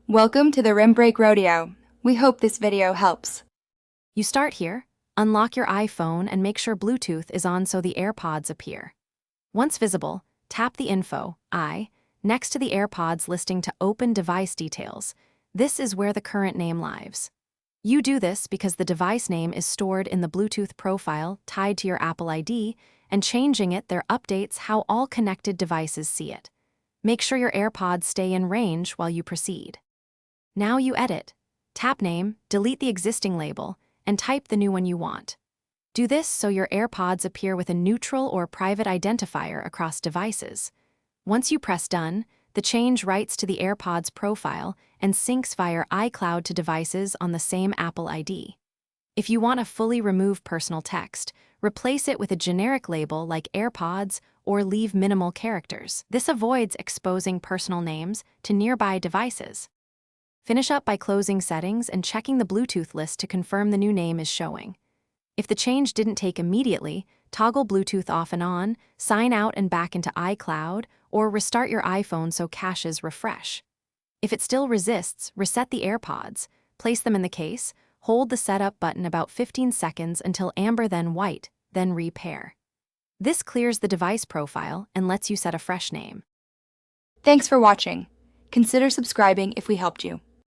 Welcome to the Rim Break Rodeo. We hope this video helps. You start here, unlock your iPhone and make sure Bluetooth is on so the Airpods appear. Once visible, tap the info, I, next to the Airpods listing to open device details. This is where the current name lives. You do this because the device name is stored in the Bluetooth profile tied to your Apple ID, and changing it there updates how all connected devices see it. Make sure your Airpods stay in range while you proceed. Now you edit. Tap name, delete the existing label, and type the new one you want. Do this so your AirPods appear with a neutral or private identifier across devices. Once you press done, the change writes to the AirPods profile and syncs via iCloud to devices on the same Apple ID. If you want to fully remove personal text, replace it with a generic label like AirPods or leave minimal characters. This avoids exposing personal names to nearby devices. Finish up by closing settings and checking the Bluetooth list to confirm the new name is showing. If the change didn't take immediately, toggle Bluetooth off and on, sign out and back into iCloud, or restart your iPhone so caches refresh. If it still resists, reset the AirPods, place them in the case, hold the setup button about 15 seconds until amber then white, then repair. This clears the device profile and lets you set a fresh name. Thanks for watching. Consider subscribing if we helped you.